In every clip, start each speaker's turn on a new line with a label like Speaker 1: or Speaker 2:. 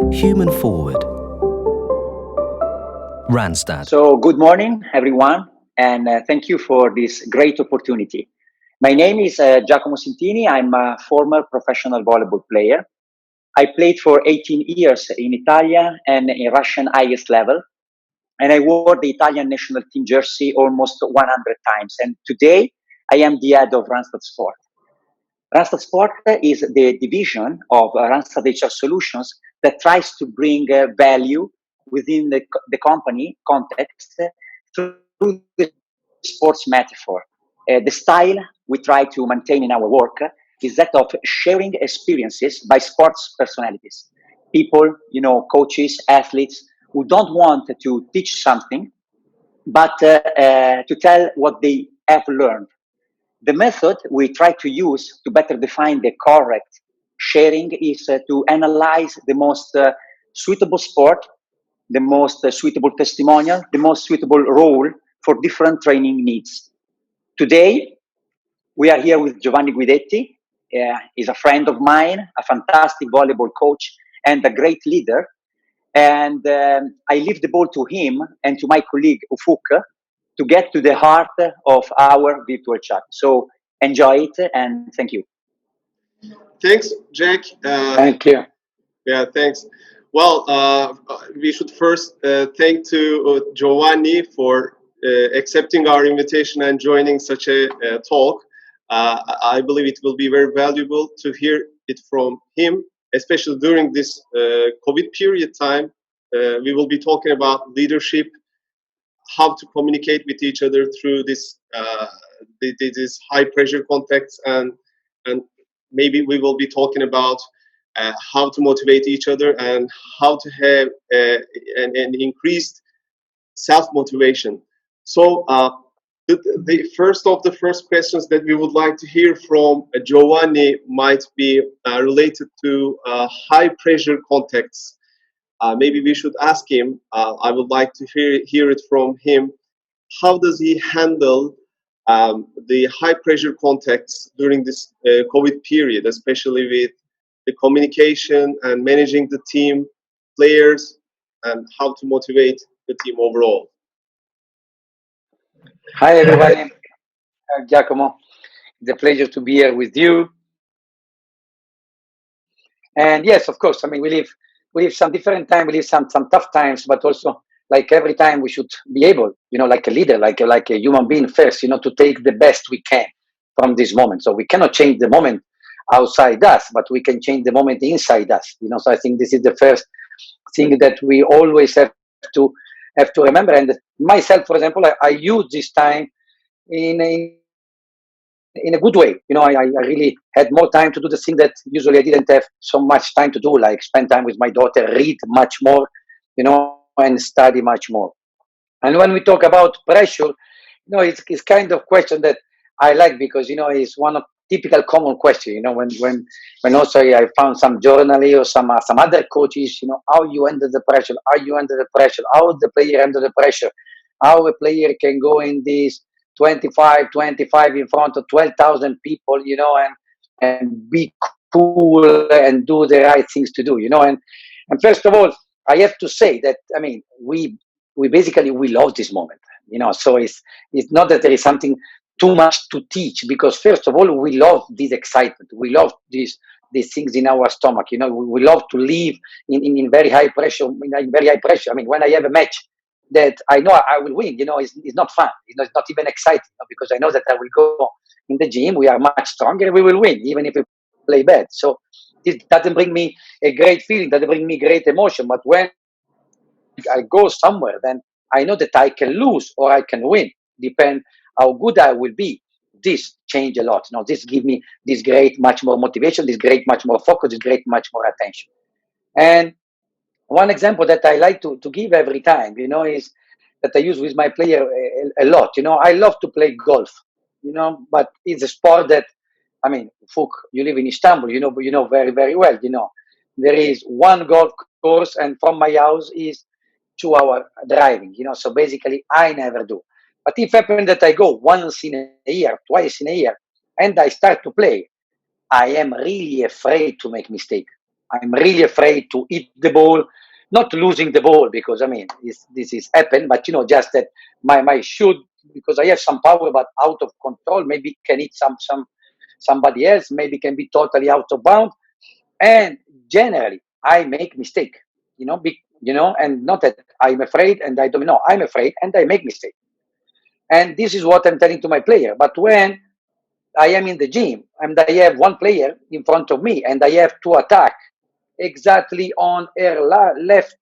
Speaker 1: Human Forward. Randstad.
Speaker 2: So, good morning, everyone, and thank you for this great opportunity. My name is Giacomo Sintini. I'm a former professional volleyball player. I played for 18 years in Italian and in Russian highest level, and I wore the Italian national team jersey almost 100 times. And today, I am the head of Randstad Sport. Randstad Sport is the division of Randstad HR Solutions that tries to bring value within the company context through the sports metaphor. The style we try to maintain in our work is that of sharing experiences by sports personalities. People, coaches, athletes who don't want to teach something, but to tell what they have learned. The method we try to use to better define the correct sharing is to analyze the most suitable sport, the most suitable testimonial, the most suitable role for different training needs. Today, we are here with Giovanni Guidetti. He's a friend of mine, a fantastic volleyball coach, and a great leader. And I leave the ball to him and to my colleague Ufuk to get to the heart of our virtual chat. So enjoy it and thank you.
Speaker 3: Thanks, Jack.
Speaker 2: Thank you.
Speaker 3: Yeah, thanks. Well, we should first thank to Giovanni for accepting our invitation and joining such a talk. I believe it will be very valuable to hear it from him, especially during this COVID period time. We will be talking about leadership, how to communicate with each other through this high pressure context, and maybe we will be talking about how to motivate each other and how to have an increased self-motivation. So the first questions that we would like to hear from Giovanni might be related to high pressure contexts. Maybe we should ask him, I would like to hear it from him, how does he handle the high pressure contexts during this COVID period, especially with the communication and managing the team, players, and how to motivate the team overall.
Speaker 2: Hi, everybody. Giacomo. It's a pleasure to be here with you. And yes, of course, I mean, we live some different time, we live some tough times, but also like every time we should be able, like a leader, like a human being first, to take the best we can from this moment. So we cannot change the moment outside us, but we can change the moment inside us. So I think this is the first thing that we always have to remember. And myself, for example, I use this time in a good way. I really had more time to do the thing that usually I didn't have so much time to do, like spend time with my daughter, read much more, and study much more. And when we talk about pressure, it's kind of question that I like because, it's one of typical common question, when also I found some journalists or some other coaches, how you under the pressure, are you under the pressure, how the player under the pressure, how a player can go in this 25 in front of 12,000 people, and be cool and do the right things to do, and first of all, I have to say that, I mean, we basically, we love this moment, so it's not that there is something too much to teach, because first of all, we love this excitement. We love these things in our stomach, we love to live in very high pressure, in very high pressure. I mean, when I have a match that I know I will win, it's not fun. It's not even exciting, because I know that I will go in the gym, we are much stronger, and we will win, even if we play bad. So this doesn't bring me a great feeling, doesn't bring me great emotion. But when I go somewhere, then I know that I can lose or I can win, depend how good I will be. This change a lot. This give me this great, much more motivation, this great, much more focus, this great, much more attention. And one example that I like to give every time, is that I use with my player a lot. I love to play golf, but it's a sport that, I mean, Ufuk, you live in Istanbul, you know very, very well, there is one golf course, and from my house is 2 hour driving, so basically I never do. But if happens that I go once in a year, twice in a year, and I start to play, I am really afraid to make mistake. I'm really afraid to hit the ball, not losing the ball because I mean this is happened, but just that my shoot, because I have some power but out of control, maybe can hit somebody else, maybe can be totally out of bounds, and generally I make mistake, and not that I'm afraid and I don't know, I'm afraid and I make mistake, and this is what I'm telling to my player. But when I am in the gym and I have one player in front of me and I have to attack exactly on her left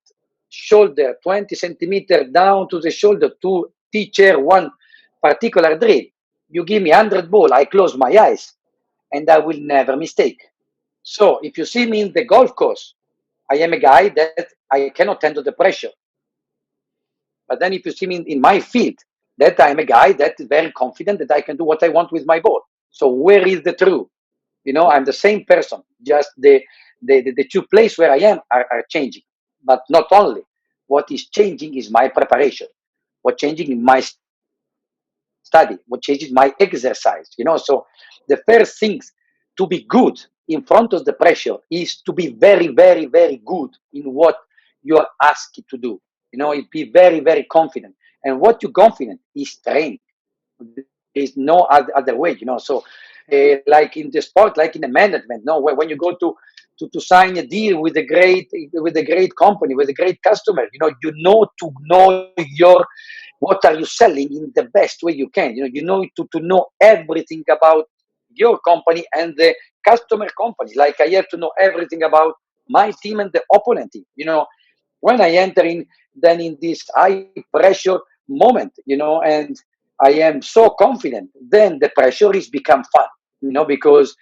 Speaker 2: shoulder, 20 centimeter down to the shoulder, to teach her one particular drill. You give me 100 ball, I close my eyes and I will never mistake. So if you see me in the golf course, I am a guy that I cannot handle the pressure. But then if you see me in my field, that I'm a guy that is very confident that I can do what I want with my ball. So where is the truth? I'm the same person, just the two places where I am are changing. But not only, what is changing is my preparation. What changing in my study, what changes my exercise. So the first things to be good in front of the pressure is to be very, very, very good in what you are asked to do. Be very, very confident. And what you confident is training. There is no other way. So like in the sport, like in the management, no, when you go to sign a deal with a great company, with a great customer, to know what are you selling in the best way you can. To know everything about your company and the customer company. Like I have to know everything about my team and the opponent team. When I enter in this high pressure moment, and I am so confident, then the pressure is become fun, because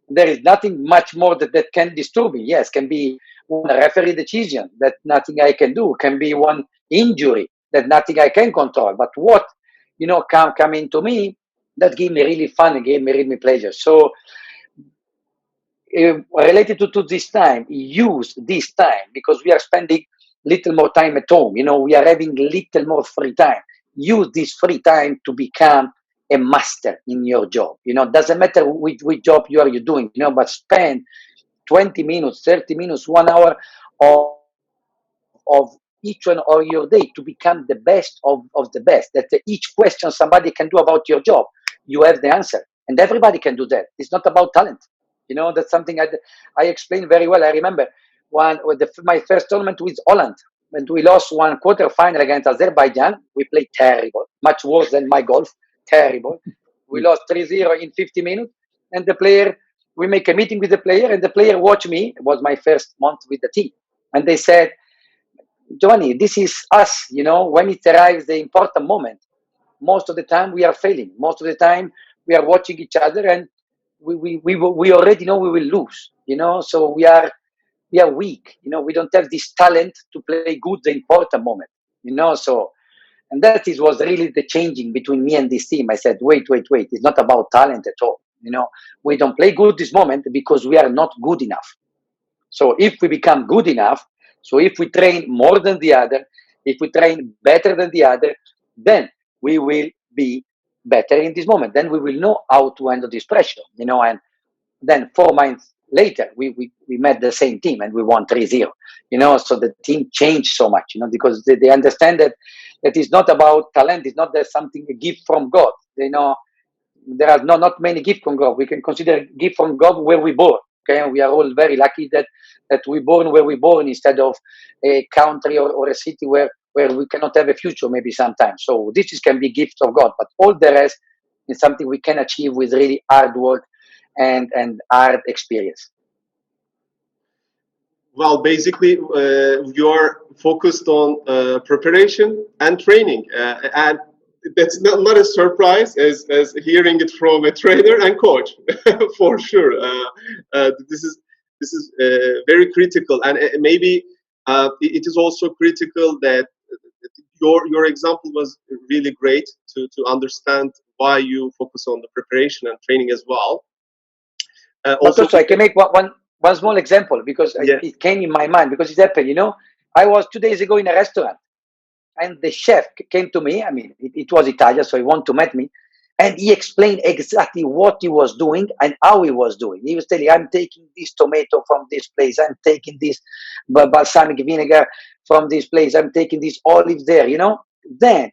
Speaker 2: there is nothing much more that can disturb me. Yes, can be one referee decision that nothing I can do, can be one injury that nothing I can control. But what, come into me, that give me really fun and gave me really pleasure. So related to this time, use this time because we are spending little more time at home. We are having little more free time. Use this free time to become a master in your job. Doesn't matter which job you doing. But spend 20 minutes, 30 minutes, 1 hour of each one of your day to become the best of the best. That each question somebody can do about your job, you have the answer, and everybody can do that. It's not about talent. That's something I explained very well. I remember my first tournament with Holland, when we lost one quarter final against Azerbaijan. We played terrible, much worse than my golf. Terrible. We lost 3-0 in 50 minutes, and we make a meeting with the player, and the player watched me. It was my first month with the team, and they said, Giovanni, this is us, when it arrives the important moment. Most of the time we are failing. Most of the time we are watching each other and we already know we will lose, so we are weak, we don't have this talent to play good the important moment, so, and was really the changing between me and this team. I said, wait, it's not about talent at all, we don't play good this moment because we are not good enough. So if we become good enough, so if we train more than the other, if we train better than the other, then we will be better in this moment. Then we will know how to handle this pressure, and then 4 months later, we met the same team and we won 3-0, so the team changed so much, because they understand that it's not about talent, it's not that something, a gift from God, there are not many gifts from God. We can consider gift from God where we born. Okay, and we are all very lucky that we born where we born instead of a country or a city where we cannot have a future maybe sometimes. So this can be gifts of God, but all the rest is something we can achieve with really hard work and hard experience.
Speaker 3: Well, basically, you're focused on preparation and training, and that's not a surprise as hearing it from a trainer and coach, for sure. This is very critical, and maybe it is also critical that your example was really great to understand why you focus on the preparation and training as well.
Speaker 2: Also, I can make one small example because it came in my mind because it happened. I was 2 days ago in a restaurant, and the chef came to me. I mean, it was Italian, so he wanted to meet me. And he explained exactly what he was doing and how he was doing. He was telling, I'm taking this tomato from this place, I'm taking this balsamic vinegar from this place, I'm taking this olive there, Then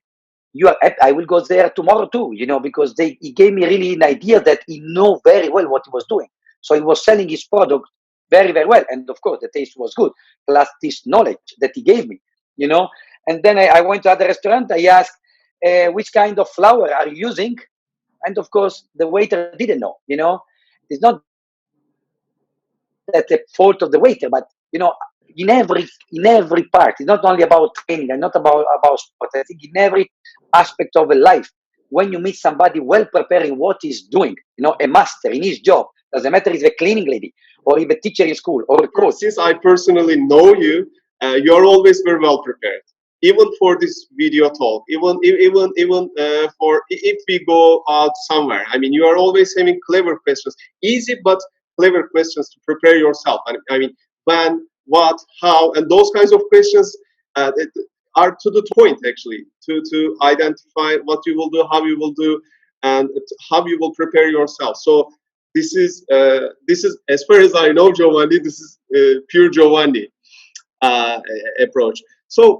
Speaker 2: you are, I will go there tomorrow too, because he gave me really an idea that he know very well what he was doing. So he was selling his product very, very well. And of course, the taste was good, plus this knowledge that he gave me, you know. And then I went to other restaurant. I asked, which kind of flour are you using? And of course, the waiter didn't know, It's not that the fault of the waiter, but, in every part, it's not only about training and not about sport. I think in every aspect of a life, when you meet somebody well prepared in what he's doing, a master in his job, doesn't matter if a cleaning lady or if a teacher in school or a coach.
Speaker 3: Since I personally know you, you are always very well prepared. Even for this video talk, even for if we go out somewhere. I mean, you are always having clever questions, easy but clever questions to prepare yourself. I mean, when, what, how, and those kinds of questions are to the point actually, to identify what you will do, how you will do, and how you will prepare yourself. So this is as far as I know, Giovanni. This is pure Giovanni approach. So,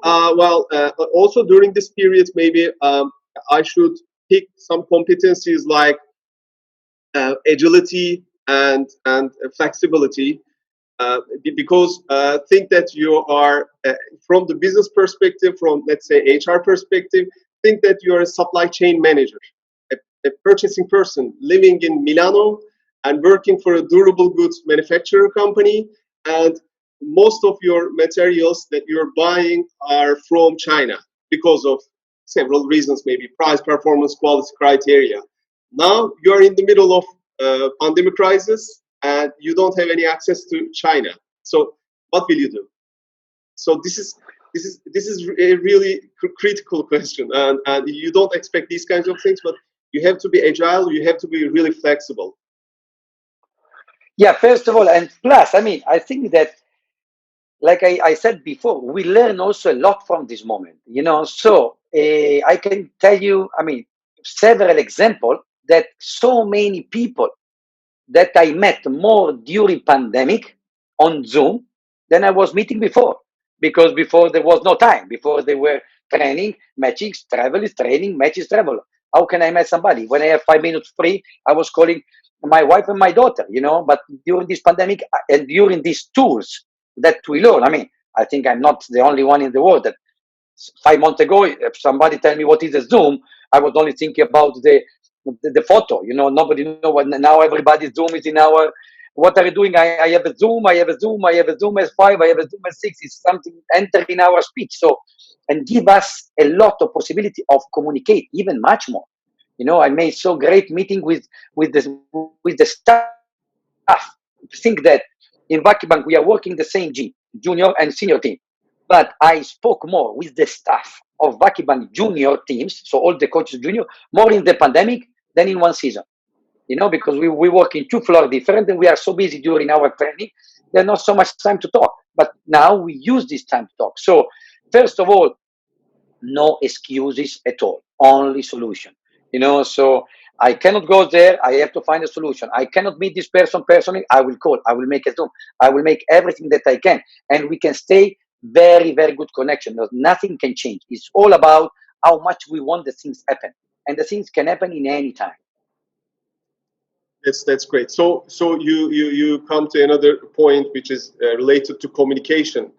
Speaker 3: also during this period, maybe I should pick some competencies like agility and flexibility, because think that you are from the business perspective, from let's say HR perspective, think that you are a supply chain manager, a purchasing person living in Milano and working for a durable goods manufacturer company, and most of your materials that you're buying are from China because of several reasons, maybe price, performance, quality criteria. Now you're in the middle of pandemic crisis and you don't have any access to China. So what will you do? So this is a really critical question, and you don't expect these kinds of things, but you have to be agile. You have to be really flexible.
Speaker 2: Yeah, first of all, and plus, I mean, I think that, like I said before, we learn also a lot from this moment, So I can tell you, I mean, several examples that so many people that I met more during pandemic on Zoom than I was meeting before, because before there was no time. Before they were training, matches, travel is training, matches, travel. How can I meet somebody when I have 5 minutes free? I was calling my wife and my daughter, But during this pandemic and during these tools that we learn, I mean, I think I'm not the only one in the world that 5 months ago, if somebody tell me what is a Zoom, I was only thinking about the photo. Nobody know what now. Everybody's Zoom is in our. What are you doing? I have a Zoom. I have a Zoom. I have a Zoom S5. I have a Zoom S6. It's something enter in our speech. So, and give us a lot of possibility of communicate even much more. I made so great meeting with the staff. Think that in Vakifbank we are working the same junior and senior team, but I spoke more with the staff of Vakifbank junior teams, so all the coaches junior, more in the pandemic than in one season. Because we work in two floors different and we are so busy during our training, there's not so much time to talk. But now we use this time to talk. So first of all, no excuses at all, only solution. So I cannot go there, I have to find a solution. I cannot meet this person personally, I will call, I will make a Zoom, I will make everything that I can, and we can stay very, very good connection. Nothing can change. It's all about how much we want the things happen, and the things can happen in any time.
Speaker 3: That's great. So you come to another point which is related to communication.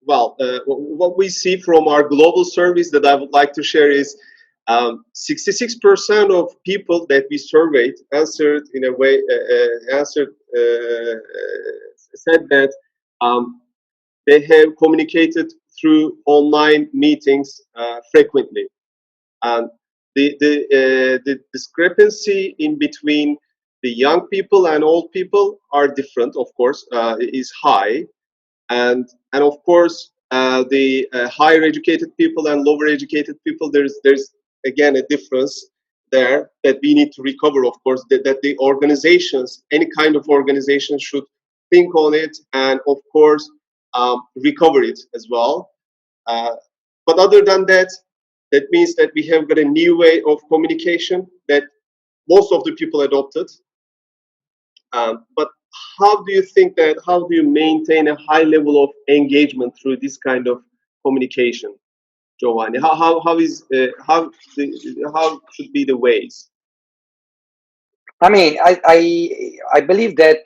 Speaker 3: What we see from our global surveys that I would like to share is 66% of people that we surveyed answered in a way said that they have communicated through online meetings frequently, and the discrepancy in between the young people and old people are different. Of course, is high, and of course the higher educated people and lower educated people, there's again a difference there that we need to recover. Of course, that the organizations, any kind of organization, should think on it and of course recover it as well. But other than that, That means that we have got a new way of communication that most of the people adopted. But how do you think that, how do you maintain a high level of engagement through this kind of communication, Giovanni? How should be the ways?
Speaker 2: I mean, I believe that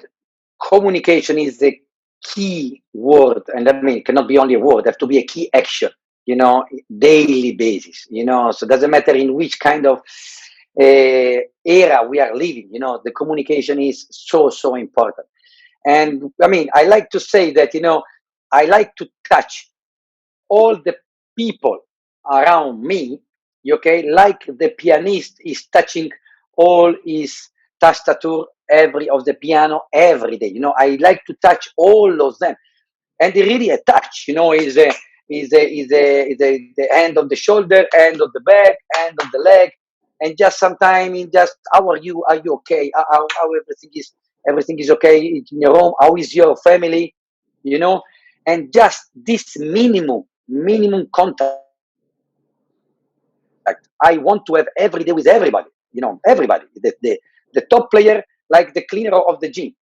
Speaker 2: communication is the key word, and I mean, it cannot be only a word, it has to be a key action, daily basis, so it doesn't matter in which kind of era we are living, the communication is so important. And I mean, I like to say that, I like to touch all the people around me, okay, like the pianist is touching all his tastature every of the piano every day. I like to touch all of them, and really a touch. Is the end of the shoulder, end of the back, end of the leg, and just sometimes in just how are you? Are you okay? How everything is okay in your home? How is your family? You know, and just this minimum contact I want to have every day with everybody, everybody, the top player, like the cleaner of the gym,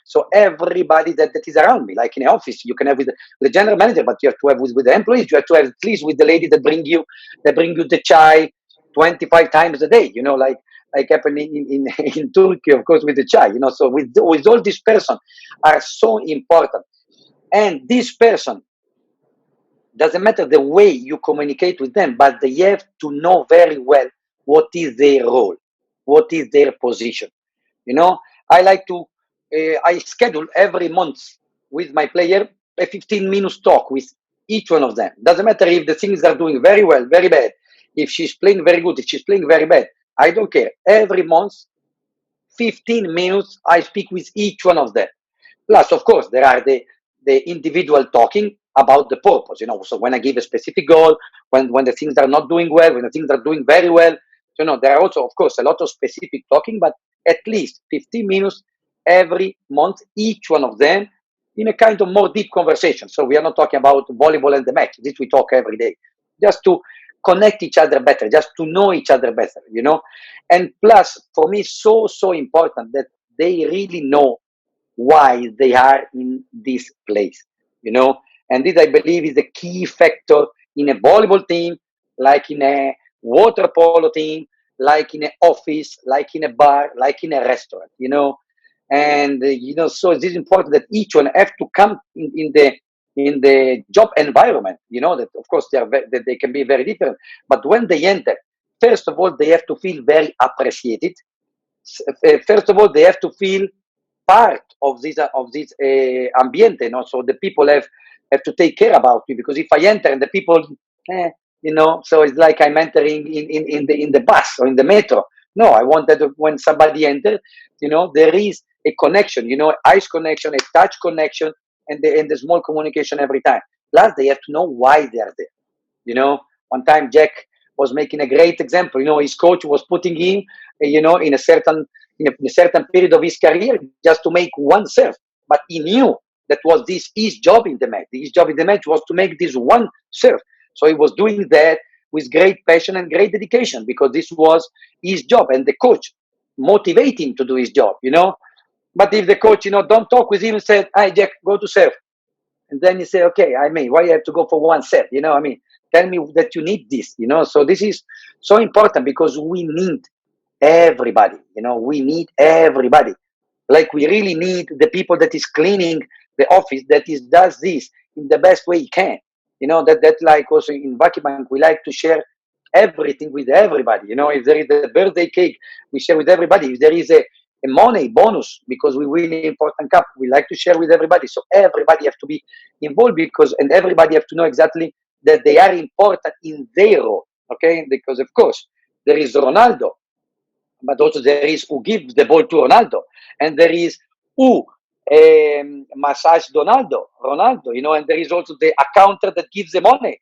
Speaker 2: so everybody that is around me, like in an office, you can have with the general manager, but you have to have with the employees, you have to have at least with the lady that bring you the chai 25 times a day, like happening in Turkey, of course, with the chai, so with all these person are so important. And this person, doesn't matter the way you communicate with them, but they have to know very well what is their role, what is their position. I like to, I schedule every month with my player a 15 minutes talk with each one of them. Doesn't matter if the things are doing very well, very bad, if she's playing very good, if she's playing very bad. I don't care. Every month, 15 minutes, I speak with each one of them. Plus, of course, there are the individual talking about the purpose, So when I give a specific goal, when the things are not doing well, when the things are doing very well, there are also, of course, a lot of specific talking, but at least 15 minutes every month, each one of them, in a kind of more deep conversation. So we are not talking about volleyball and the match. This we talk every day, just to connect each other better, just to know each other better, And plus, for me, so important that they really know why they are in this place, And this, I believe, is the key factor in a volleyball team, like in a water polo team, like in an office, like in a bar, like in a restaurant, And so it is important that each one have to come in the job environment, that of course that they can be very different, but when they enter, first of all, they have to feel very appreciated. First of all, they have to feel part of this ambiente, So the people have to take care about me, because if I enter and the people, so it's like I'm entering in the bus or in the metro. No, I want that when somebody enters, there is a connection, eyes connection, a touch connection, and the small communication every time. Plus, they have to know why they are there. One time Jack was making a great example. His coach was putting him, in a certain period of his career just to make one serve, but he knew that was his job in the match. His job in the match was to make this one serve. So he was doing that with great passion and great dedication, because this was his job, and the coach motivated him to do his job. But if the coach, don't talk with him and said, "Hi, Jack, go to serve," and then you say, "Okay, why you have to go for one set?" Tell me that you need this. So this is so important, because we need everybody. We need everybody. Like, we really need the people that is cleaning the office, does this in the best way he can. That like also in Vakifbank, we like to share everything with everybody. If there is a birthday cake, we share with everybody. If there is a money bonus because we win an important cup, we like to share with everybody. So everybody have to be involved, and everybody have to know exactly that they are important in their role. Okay, because of course there is Ronaldo, but also there is who gives the ball to Ronaldo, and there is who massage Ronaldo, and there is also the accountant that gives the money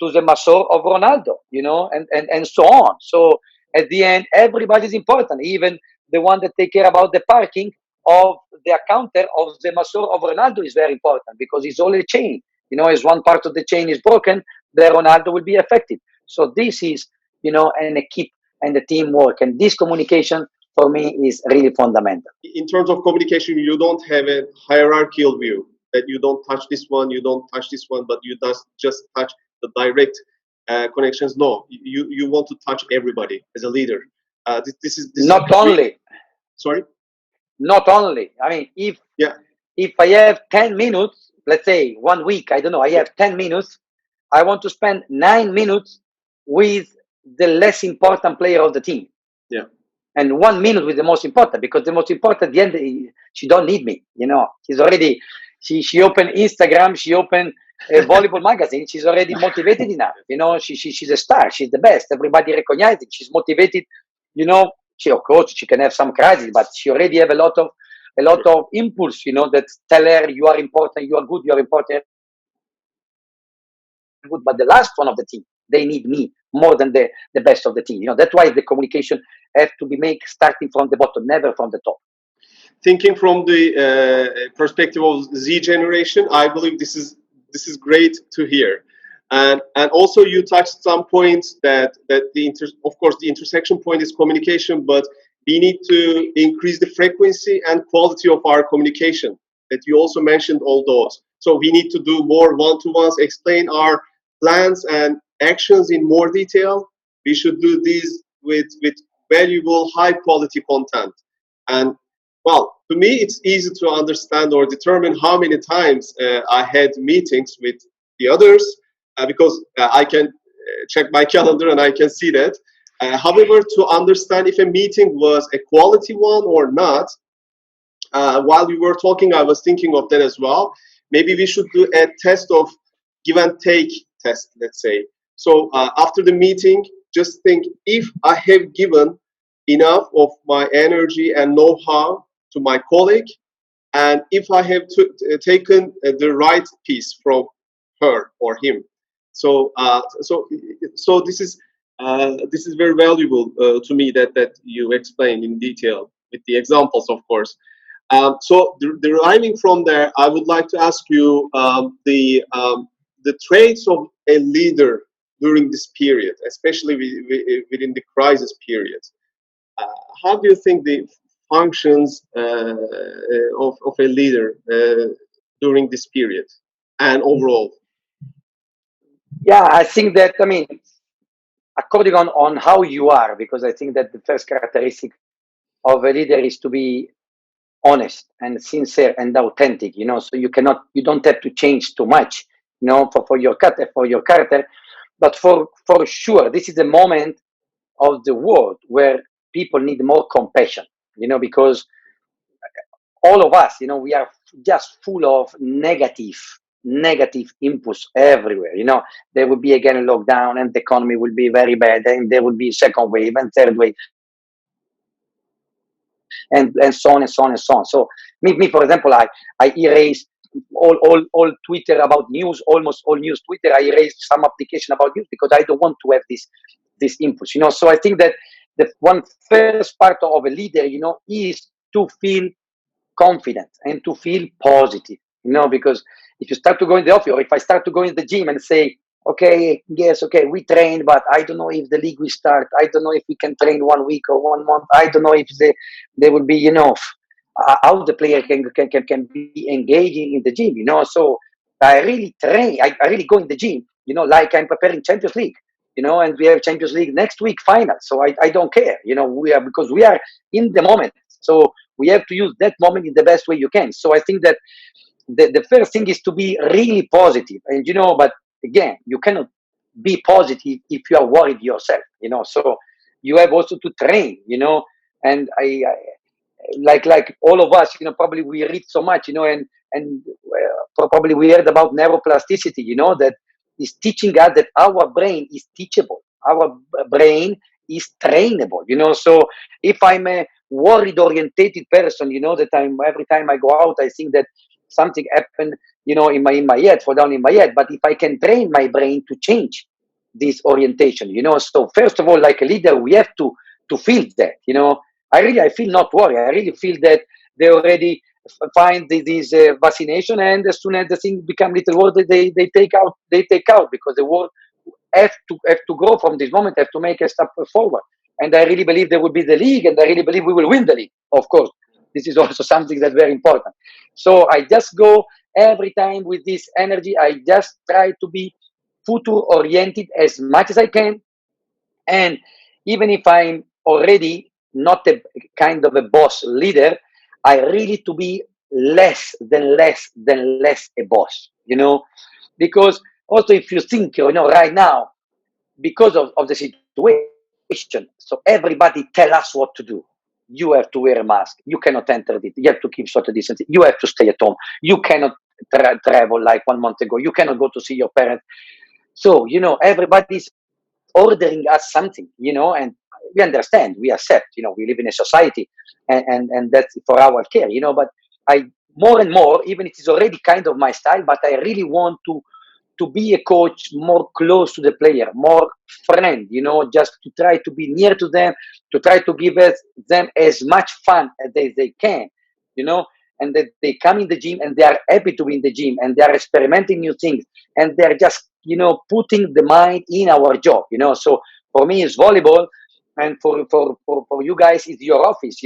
Speaker 2: to the masseur of Ronaldo, and so on. So at the end, everybody is important, even the one that take care about the parking of the accountant of the masseur of Ronaldo is very important, because it's all a chain. As one part of the chain is broken, the Ronaldo will be affected. So this is, and a keep and the teamwork, and this communication for me is really fundamental.
Speaker 3: In terms of communication, you don't have a hierarchical view that you don't touch this one, you don't touch this one, but you just touch the direct connections. No, you want to touch everybody as a leader. This is
Speaker 2: Not only.
Speaker 3: Sorry.
Speaker 2: Not only. I mean, if I have 10 minutes, let's say 1 week, I don't know, I have 10 minutes, I want to spend 9 minutes with the less important player of the team.
Speaker 3: Yeah.
Speaker 2: And 1 minute with the most important, because the most important at the end, she don't need me. She's already, she opened Instagram, she opened a volleyball magazine. She's already motivated enough. She's a star. She's the best. Everybody recognizes it. She's motivated. She, of course, she can have some crisis, but she already have a lot of impulse. That tell her you are important, you are good, you are important. Good, but the last one of the team, they need me more than the best of the team. That's why the communication has to be made starting from the bottom, never from the top.
Speaker 3: Thinking from the perspective of Z generation, I believe this is great to hear, and also you touched some points that of course the intersection point is communication, but we need to increase the frequency and quality of our communication. That you also mentioned all those. So we need to do more one-to-ones, explain our plans and actions in more detail. We should do these with valuable, high-quality content. And well, to me, it's easy to understand or determine how many times I had meetings with the others because I can check my calendar and I can see that. However, to understand if a meeting was a quality one or not, while we were talking, I was thinking of that as well. Maybe we should do a test of give and take test, let's say. So after the meeting, just think if I have given enough of my energy and know-how to my colleague, and if I have taken the right piece from her or him. So this is very valuable to me that you explained in detail with the examples, of course. So deriving from there, I would like to ask you the traits of a leader during this period, especially within the crisis period. How do you think the functions of a leader during this period and overall?
Speaker 2: Yeah, I think that, according on how you are, because I think that the first characteristic of a leader is to be honest and sincere and authentic, so you don't have to change too much, for your character. But for sure, this is a moment of the world where people need more compassion, because all of us, we are just full of negative impulse everywhere. There will be again a lockdown and the economy will be very bad, and there will be second wave and third wave, and so on and so on and so on. So me for example, I erase all Twitter about news, almost all news Twitter. I erase some application about news because I don't want to have this impulse. So I think that the one first part of a leader, is to feel confident and to feel positive, because if you start to go in the office, or if I start to go in the gym and say, okay, yes, okay, we train, but I don't know if the league will start. I don't know if we can train 1 week or 1 month. I don't know if there will be, how the player can be engaging in the gym, So I really train. I really go in the gym, like I'm preparing Champions League, and we have Champions League next week final. So I don't care, because we are in the moment. So we have to use that moment in the best way you can. So I think that the first thing is to be really positive. And, but again, you cannot be positive if you are worried yourself, So you have also to train, and I like all of us, probably we read so much, and probably we heard about neuroplasticity, that is teaching us that our brain is teachable. Our brain is trainable, So if I'm a worried orientated person, that every time I go out, I think that something happened, in my head, fall down in my head. But if I can train my brain to change this orientation, So first of all, like a leader, we have to feel that, I feel not worried. I really feel that they already find this vaccination, and as soon as the thing become little worse, they take out because the world have to grow from this moment, have to make a step forward. And I really believe there will be the league, and I really believe we will win the league. Of course, this is also something that's very important. So I just go every time with this energy. I just try to be future oriented as much as I can. And even if I'm already not a kind of a boss leader, I really to be less a boss, because also if you think, right now, because of the situation, so everybody tell us what to do. You have to wear a mask. You cannot enter it. You have to keep social distance. You have to stay at home. You cannot travel like 1 month ago. You cannot go to see your parents. So, everybody's ordering us something, and we understand, we accept, we live in a society, and that's for our care, but I more and more, even it is already kind of my style, but I really want to be a coach more close to the player, more friend, just to try to be near to them, to try to give them as much fun as they can, you know, and that they come in the gym and they are happy to be in the gym and they are experimenting new things and they're just, putting the mind in our job, So for me, it's volleyball, and for you guys, it's your office,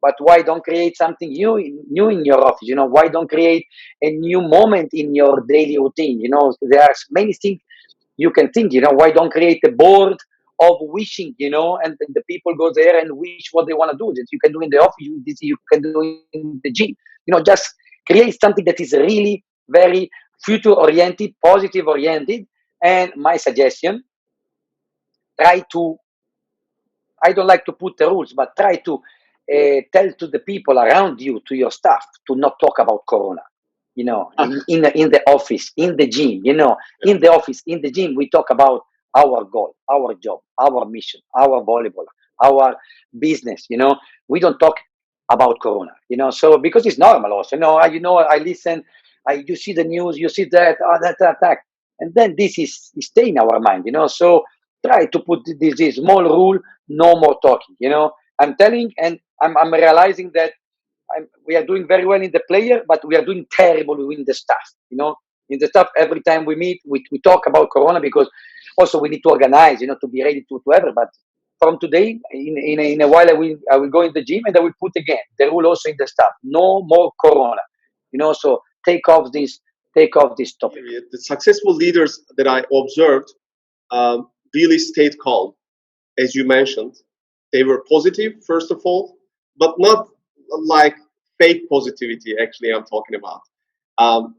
Speaker 2: But why don't create something new in your office? Why don't create a new moment in your daily routine? There are many things you can think. Why don't create a board of wishing? And the people go there and wish what they want to do. That you can do in the office, you can do in the gym. Just create something that is really very future oriented, positive oriented. And my suggestion: try to, I don't like to put the rules, but try to tell to the people around you, to your staff, to not talk about Corona. In the office, in the gym, in the office, in the gym, we talk about our goal, our job, our mission, our volleyball, our business. We don't talk about Corona. So because it's normal also. I listen. You see the news, you see that, that attack, and then this is stay in our mind. So try to put this small rule: no more talking. I'm telling, and I'm realizing that we are doing very well in the player, but we are doing terrible in the staff. In the staff, every time we meet, we talk about Corona, because also we need to organize, to be ready to ever. But from today, in a while, I will go in the gym and I will put again the rule also in the staff: no more Corona. So take off this topic.
Speaker 3: The successful leaders that I observed really stayed calm, as you mentioned. They were positive, first of all, but not like fake positivity. Actually, I'm talking about. Um,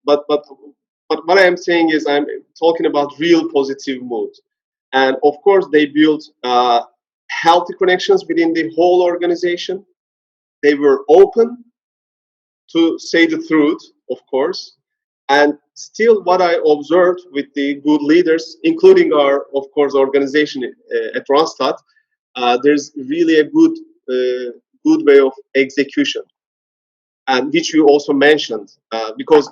Speaker 3: but what I am saying is I'm talking about real positive mood, and of course they built healthy connections within the whole organization. They were open to say the truth, of course. And still, what I observed with the good leaders, including our, of course, organization at Randstad, there's really a good way of execution, and which you also mentioned. Because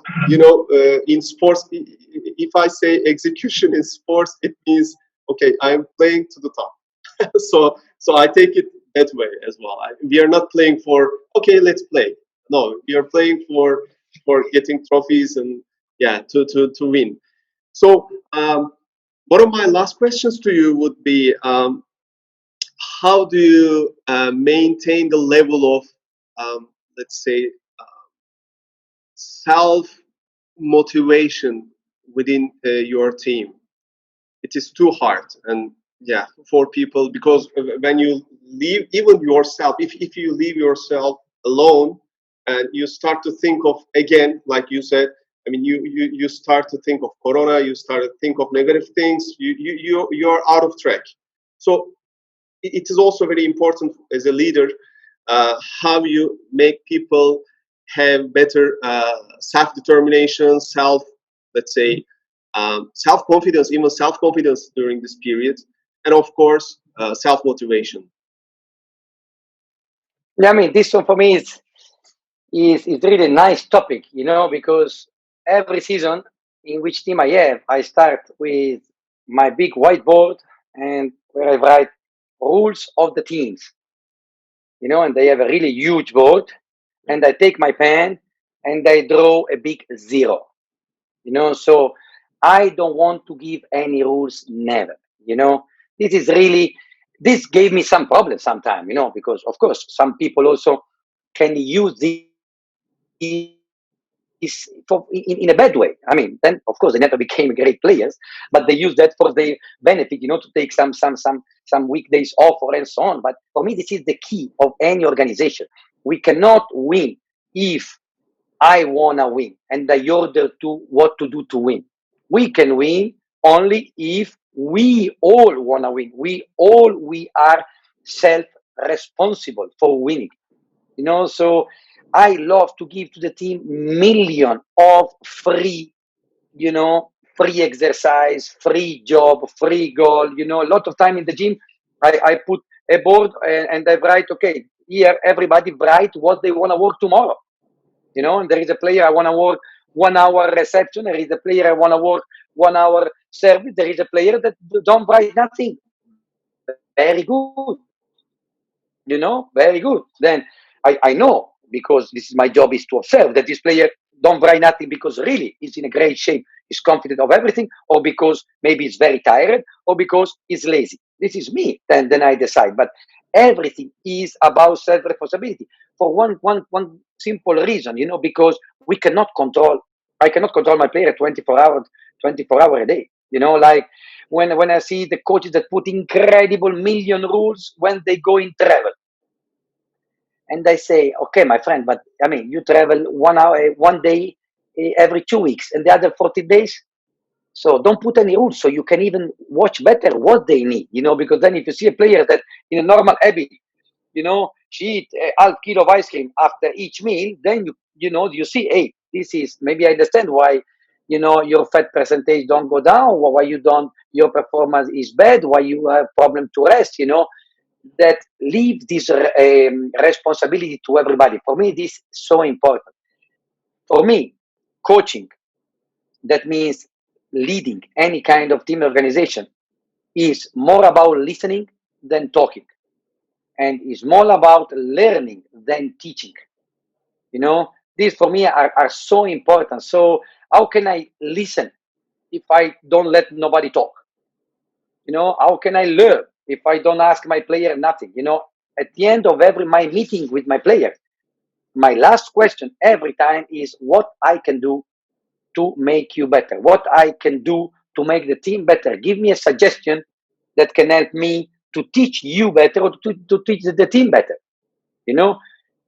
Speaker 3: in sports, if I say execution in sports, it means okay, I'm playing to the top. so I take it that way as well. We are not playing for okay, let's play. No, we are playing for getting trophies and to win. So one of my last questions to you would be, how do you maintain the level of let's say self motivation within your team? It is too hard, and for people, because when you leave even yourself, if you leave yourself alone and you start to think of, again, like you said, I mean, you start to think of Corona, you start to think of negative things, you're out of track. So it is also very important as a leader how you make people have better self-determination, let's say, self-confidence, even self-confidence during this period, and of course, self-motivation.
Speaker 2: Yeah, I mean, this one for me is really a nice topic, because every season in which team I start with my big whiteboard, and where I write rules of the teams, and they have a really huge board, and I take my pen and I draw a big zero, So I don't want to give any rules, never. This is really, this gave me some problems sometimes, because of course some people also can use this in a bad way. I mean, then of course they never became great players, but they use that for their benefit, to take some weekdays off or and so on. But for me, this is the key of any organization. We cannot win if I wanna win and I order to what to do to win. We can win only if we all wanna win. We are self responsible for winning. So I love to give to the team million of free, free exercise, free job, free goal. A lot of time in the gym, I put a board and I write, okay, here everybody write what they want to work tomorrow. And there is a player I want to work 1 hour reception. There is a player I want to work 1 hour service. There is a player that don't write nothing. Very good. Very good. Then I know, because this is my job, is to observe that this player don't write nothing because really he's in a great shape, he's confident of everything, or because maybe he's very tired, or because he's lazy. This is me. Then I decide. But everything is about self-responsibility for one simple reason, because we cannot control. I cannot control my player 24 hours a day. Like when I see the coaches that put incredible million rules when they go in travel. And I say, okay, my friend, but I mean, you travel 1 hour, 1 day every 2 weeks, and the other 40 days. So don't put any rules, so you can even watch better what they need, because then if you see a player that in a normal habit, she eat a half kilo of ice cream after each meal, then you see, hey, this is, maybe I understand why, your fat percentage don't go down, why you don't, your performance is bad, why you have problem to rest, that leave this responsibility to everybody. For me, this is so important. For me, coaching, that means leading any kind of team organization, is more about listening than talking, and is more about learning than teaching. These for me are so important. So how can I listen if I don't let nobody talk? How can I learn if I don't ask my player nothing? At the end of every my meeting with my player, my last question every time is what I can do to make you better, what I can do to make the team better. Give me a suggestion that can help me to teach you better, or to teach the team better, you know,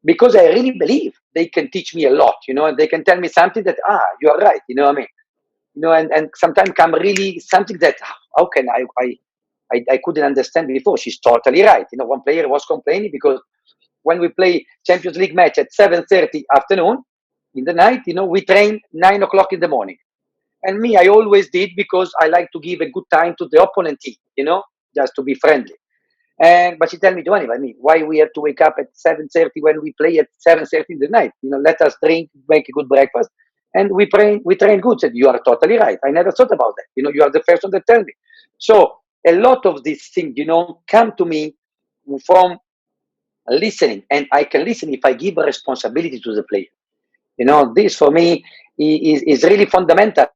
Speaker 2: because I really believe they can teach me a lot, and they can tell me something that, you are right, what I mean? And sometimes come really something that, how can I couldn't understand before. She's totally right. One player was complaining because when we play Champions League match at 7:30 afternoon in the night, we train 9 o'clock in the morning. And me, I always did because I like to give a good time to the opponent team, just to be friendly. But she tell me, Giovanni, I mean, why we have to wake up at 7:30 when we play at 7:30 in the night? Let us drink, make a good breakfast, and we train good. Said, you are totally right. I never thought about that. You are the first one that tell me. So a lot of these things, come to me from listening, and I can listen if I give a responsibility to the player. This for me is really fundamental.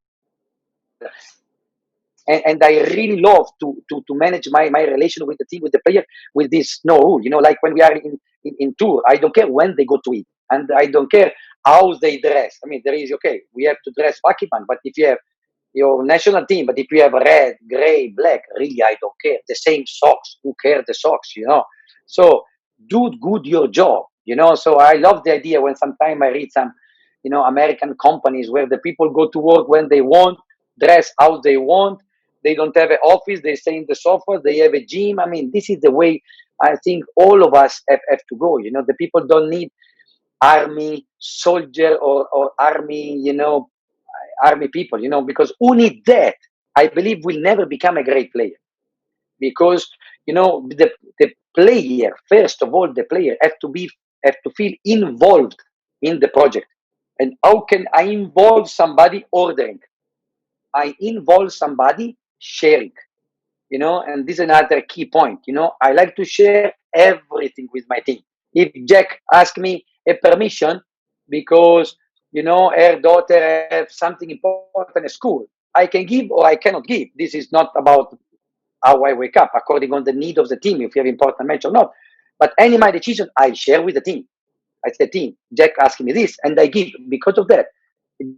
Speaker 2: And I really love to manage my relation with the team, with the player, with this no rule. Like when we are in tour, I don't care when they go to eat, and I don't care how they dress. I mean, there is, okay, we have to dress Vakifbank, but if you have your national team, but if you have red, gray, black, really, I don't care. The same socks. Who cares the socks? So do good your job. So I love the idea when sometimes I read some, American companies where the people go to work when they want, dress how they want. They don't have an office. They stay in the sofa. They have a gym. I mean, this is the way I think all of us have to go. The people don't need army soldier or army, army people, because who need that? I believe will never become a great player, because the player, first of all, the player have to feel involved in the project. And how can I involve somebody? Ordering. I involve somebody sharing. And this is another key point. I like to share everything with my team. If Jack asks me a permission because her daughter have something important at school, I can give or I cannot give. This is not about how I wake up, according on the need of the team, if we have important match or not. But any my decision, I share with the team. I say, team, Jack asked me this, and I give because of that.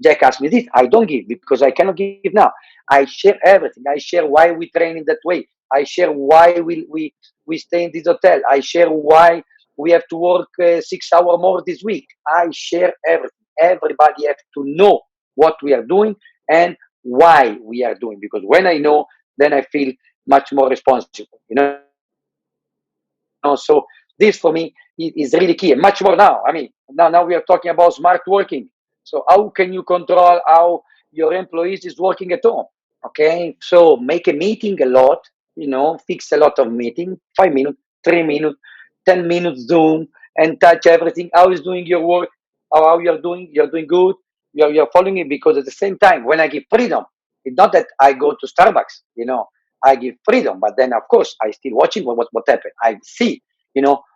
Speaker 2: Jack asked me this, I don't give because I cannot give now. I share everything. I share why we train in that way. I share why we stay in this hotel. I share why we have to work 6 hours more this week. I share everything. Everybody has to know what we are doing and why we are doing. Because when I know, then I feel much more responsible. So this for me is really key, and much more now. I mean, now we are talking about smart working. So how can you control how your employees is working at home? Okay, so make a meeting a lot. Fix a lot of meeting, 5 minutes, 3 minutes, 10 minutes Zoom, and touch everything. How is doing your work? How you're doing? You're doing good. You're following it because at the same time, when I give freedom, it's not that I go to Starbucks. I give freedom, but then of course I still watching what happened. I see,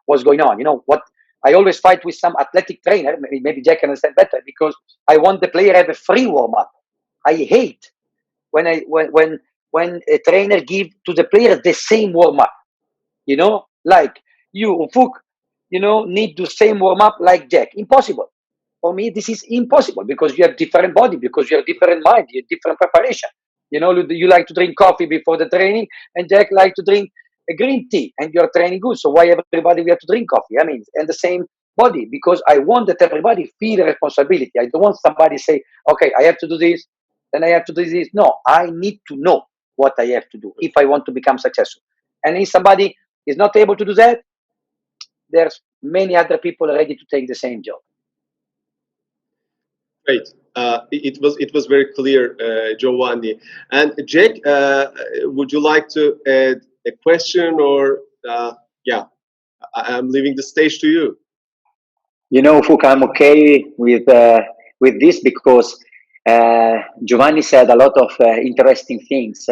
Speaker 2: what's going on. What I always fight with some athletic trainer. Maybe Jack can understand better because I want the player to have a free warm up. I hate when a trainer give to the player the same warm up. Like you, Ufuk, need the same warm up like Jack. Impossible. For me, this is impossible because you have different body, because you have different mind, you have different preparation. You like to drink coffee before the training, and Jack like to drink a green tea, and you're training good. So why everybody we have to drink coffee? I mean, and the same body, because I want that everybody feel the responsibility. I don't want somebody say, okay, I have to do this, then I have to do this. No, I need to know what I have to do if I want to become successful. And if somebody is not able to do that, there's many other people ready to take the same job.
Speaker 3: Great. It was very clear, Giovanni. And Jack, would you like to add a question, or yeah, I'm leaving the stage to you.
Speaker 1: Fuk, I'm okay with this because Giovanni said a lot of interesting things,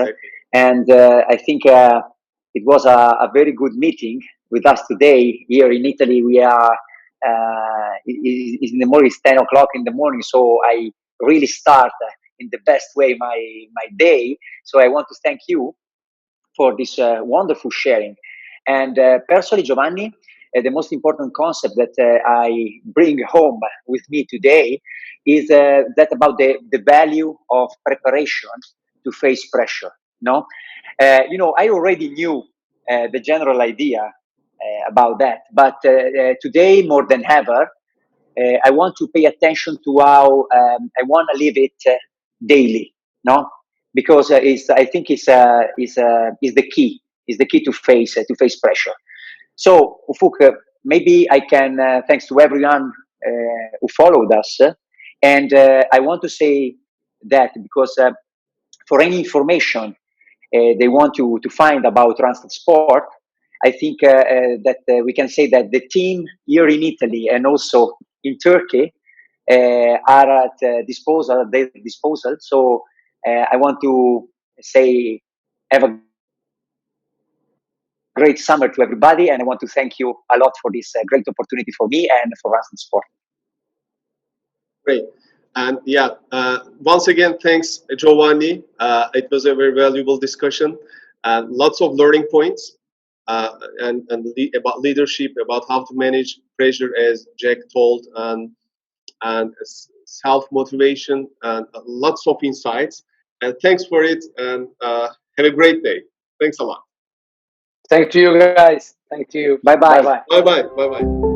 Speaker 1: and I think it was a very good meeting with us today. Here in Italy, we are in the morning. It's 10 o'clock in the morning, so I really start in the best way my day. So I want to thank you for this wonderful sharing. And personally, Giovanni, the most important concept that I bring home with me today is that about the value of preparation to face pressure. No, I already knew the general idea about that, but today more than ever, I want to pay attention to how I want to live it daily. No, because I think is the key. Is the key to face pressure. So, Ufuk, maybe I can, thanks to everyone who followed us, and I want to say that because for any information they want to find about Randstad Sport, I think that we can say that the team here in Italy and also in Turkey are at their disposal. So I want to say have a great summer to everybody, and I want to thank you a lot for this great opportunity for me and for Randstad Sport.
Speaker 3: Great. And yeah, once again, thanks, Giovanni. It was a very valuable discussion and lots of learning points and about leadership, about how to manage pressure, as Jack told, and self-motivation, and lots of insights. And thanks for it, and have a great day. Thanks a lot.
Speaker 2: Thank you, guys. Thank you.
Speaker 1: Bye-bye.
Speaker 2: Bye-bye.
Speaker 3: Bye-bye. Bye-bye.